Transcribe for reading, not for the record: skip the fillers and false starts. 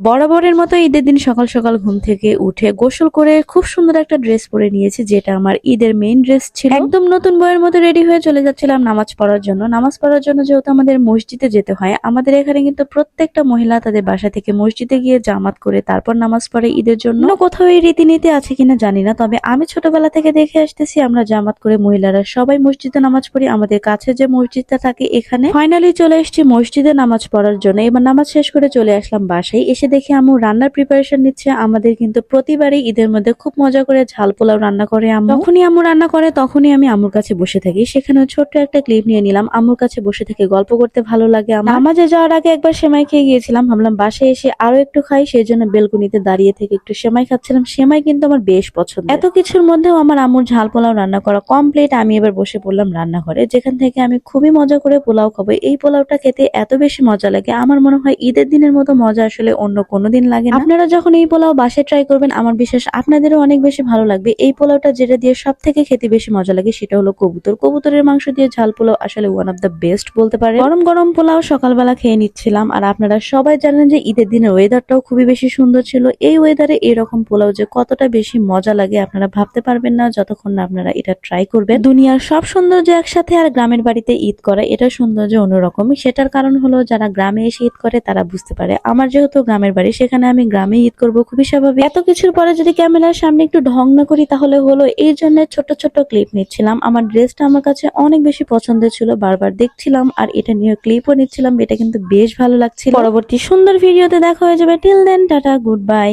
বরাবরের মতো ঈদের দিন সকাল সকাল ঘুম থেকে উঠে গোসল করে খুব সুন্দর একটা ড্রেস পরে নিয়েছি, যেটা আমার ঈদের মেইন ড্রেস ছিল। একদম নতুন বইয়ের মতো রেডি হয়ে চলে যাচ্ছিলাম নামাজ পড়ার জন্য। নামাজ পড়ার জন্য যেহেতু আমাদের মসজিদে যেতে হয়, আমাদের এখানে কিন্তু প্রত্যেকটা মহিলা তাদের বাসা থেকে মসজিদে গিয়ে জামাত করে তারপর নামাজ পড়ে ঈদের জন্য। কোথাও এই রীতিনীতি আছে কিনা জানি না, তবে আমি ছোটবেলা থেকে দেখে আসতেছি আমরা জামাত করে মহিলারা সবাই মসজিদে নামাজ পড়ি। আমাদের কাছে যে মসজিদটা থাকে এখানে ফাইনালি চলে এসেছি মসজিদে নামাজ পড়ার জন্য। এবার নামাজ শেষ করে চলে আসলাম বাসায়। এসে দেখি আম্মু রান্নার প্রিপারেশন নিচ্ছে। আমাদের কিন্তু প্রতিবারই ঈদের মধ্যে খুব মজা করে ঝাল পোলাও রান্না করে আম্মু। যখনই আম্মু রান্না করে তখনই আমি আম্মুর কাছে বসে থাকি। সেখানে ছোট্ট একটা ক্লিপ নিয়ে নিলাম। আম্মুর কাছে বসে থেকে গল্প করতে ভালো লাগে আমার। নামাজে যাওয়ার আগে একবার সেমাই খেয়ে গিয়েছিলাম, ভাবলাম বাসায় এসে আরো একটু খাই, সেই জন্য বেলকুনিতে দাঁড়িয়ে থেকে একটু সেমাই খাচ্ছিলাম। সেমাই কিন্তু আমার বেশ পছন্দ। এত কিছুর মধ্যেও আমার আম্মুর ঝাল পোলাও রান্না করা কমপ্লিট। আমি এবার বসে পড়লাম রান্নাঘরে, যেখান থেকে আমি খুবই মজা করে পোলাও খাবো। এই পোলাওটা খেতে এত বেশি মজা লাগে, আমার মনে হয় ঈদের দিনের মতো মজা আসলে অন্য কোনোদিন লাগে না। আপনারা যখন এই পোলাও বাসায় ট্রাই করবেন, আমার বিশ্বাস আপনাদেরও অনেক বেশি ভালো লাগবে। এই পোলাওটা যেটা দিয়ে সব থেকে খেতে বেশি মজা লাগে সেটা হলো কবুতরের মাংস দিয়ে ঝাল পোলাও আসলে ওয়ান অফ দ্য বেস্ট বলতে পারে। গরম গরম পোলাও সকালবেলা খেয়ে নিচ্ছিলাম। আর আপনারা সবাই জানেন যে ঈদের দিনের ওয়েদারটাও খুবই বেশি সুন্দর ছিল। এই ওয়েদারে এরকম পোলাও যে কতটা বেশি মজা লাগে আপনারা ভাবতে পারবেন না যতক্ষণ না আপনারা এটা ট্রাই করবেন। দুনিয়ার সব সৌন্দর্য একসাথে আর গ্রামের বাড়িতে ঈদ করা, এটা সৌন্দর্য অন্যরকমই। সেটার কারণ হলো যারা গ্রামে এসে ঈদ করে তারা বুঝতে পারে। আমার যেহেতু গ্রামের বাড়ি, সেখানে আমি গ্রামে ঈদ করব, খুবই স্বাভাবিক। এত কিছুর পরে যদি ক্যামেরার সামনে একটু ঢং না করি তাহলে হলো, এই জন্য ছোট ছোট ক্লিপ নিচ্ছিলাম। আমার ড্রেসটা আমার কাছে অনেক বেশি পছন্দের ছিল, বারবার দেখছিলাম আর এটা নিয়ে ক্লিপও নিচ্ছিলাম। এটা কিন্তু বেশ ভালো লাগছিল। পরবর্তী সুন্দর ভিডিওতে দেখা হয়ে যাবে। Till then tata, good by.